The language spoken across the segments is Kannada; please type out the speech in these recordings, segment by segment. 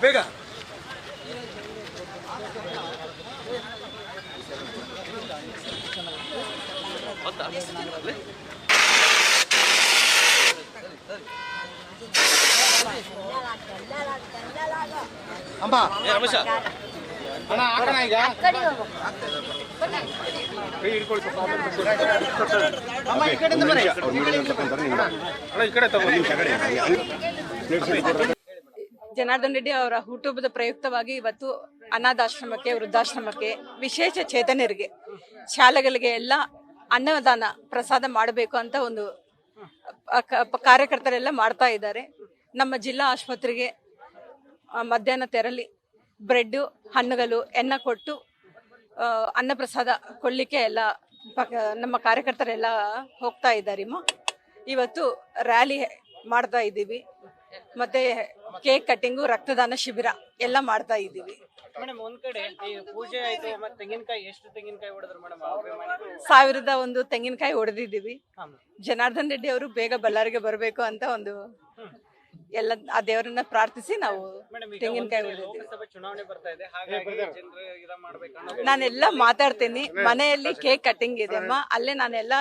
ಬೇಗ ಅಮ್ಮ ರಮೇಶ ಅಣ್ಣ ಹಾಕೋಣ ಈಗ ಅಮ್ಮ ಈ ಕಡೆಯಿಂದ ಬನ್ನಿ ಅಣ್ಣ ಈ ಕಡೆ ತಗೊಳ್ಳಿ ಜನಾರ್ದನ್ ರೆಡ್ಡಿ ಅವರ ಹುಟ್ಟುಹಬ್ಬದ ಪ್ರಯುಕ್ತವಾಗಿ ಇವತ್ತು ಅನಾಥಾಶ್ರಮಕ್ಕೆ, ವೃದ್ಧಾಶ್ರಮಕ್ಕೆ, ವಿಶೇಷ ಚೇತನರಿಗೆ, ಶಾಲೆಗಳಿಗೆ ಎಲ್ಲ ಅನ್ನದಾನ ಪ್ರಸಾದ ಮಾಡಬೇಕು ಅಂತ ಒಂದು ಕಾರ್ಯಕರ್ತರೆಲ್ಲ ಮಾಡ್ತಾ ಇದ್ದಾರೆ. ನಮ್ಮ ಜಿಲ್ಲಾ ಆಸ್ಪತ್ರೆಗೆ ಮಧ್ಯಾಹ್ನ ತೆರಳಿ ಬ್ರೆಡ್ಡು, ಹಣ್ಣುಗಳು, ಎಣ್ಣೆ ಕೊಟ್ಟು ಅನ್ನಪ್ರಸಾದ ಕೊಡಲಿಕ್ಕೆ ಎಲ್ಲ ನಮ್ಮ ಕಾರ್ಯಕರ್ತರೆಲ್ಲ ಹೋಗ್ತಾ ಇದ್ದಾರಿಮ್ಮ. ಇವತ್ತು ರ್ಯಾಲಿ ಮಾಡ್ತಾ ಇದ್ದೀವಿ, ಮತ್ತೆ ಕೇಕ್ ಕಟ್ಟಿಂಗು, ರಕ್ತದಾನ ಶಿಬಿರ ಎಲ್ಲ ಮಾಡ್ತಾ ಇದ್ದೀವಿ. ಮೇಡಮ್, ಒಂದ್ ಕಡೆ ಈ ಪೂಜೆ ಆಯ್ತು, ಮತ್ತೆ ತೆಂಗಿನಕಾಯಿ ಎಷ್ಟು ತೆಂಗಿನಕಾಯಿ ಹೊಡೆದ್ರು ಮೇಡಮ್? 1001 ತೆಂಗಿನಕಾಯಿ ಹೊಡೆದಿದ್ದೀವಿ. ಜನಾರ್ದನ್ ರೆಡ್ಡಿ ಅವರು ಬೇಗ ಬಳ್ಳಾರಿಗೆ ಬರಬೇಕು ಅಂತ ಒಂದು ಎಲ್ಲ ಆ ದೇವರನ್ನ ಪ್ರಾರ್ಥಿಸಿ ನಾವು ತೆಂಗಿನಕಾಯಿ ಹೊಡೆದಿದ್ದೀವಿ. ಚುನಾವಣೆ ಬರ್ತಾ ಇದೆ, ಹಾಗಾಗಿ ಜನರು ಇದ ಮಾಡ್ಬೇಕು. ನಾನೆಲ್ಲ ಮಾತಾಡ್ತೀನಿ, ಮನೆಯಲ್ಲಿ ಕೇಕ್ ಕಟ್ಟಿಂಗ್ ಇದೆ ಅಮ್ಮ, ಅಲ್ಲೇ ನಾನೆಲ್ಲ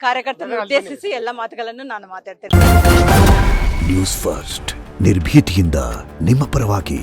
ಕಾರ್ಯಕರ್ತರನ್ನು ಉದ್ದೇಶಿಸಿ ಎಲ್ಲ ಮಾತುಗಳನ್ನು ನಾನು ಮಾತಾಡ್ತೇನೆ. ನ್ಯೂಸ್ ಫಸ್ಟ್, ನಿರ್ಭೀತಿಯಿಂದ ನಿಮ್ಮ ಪರವಾಗಿ.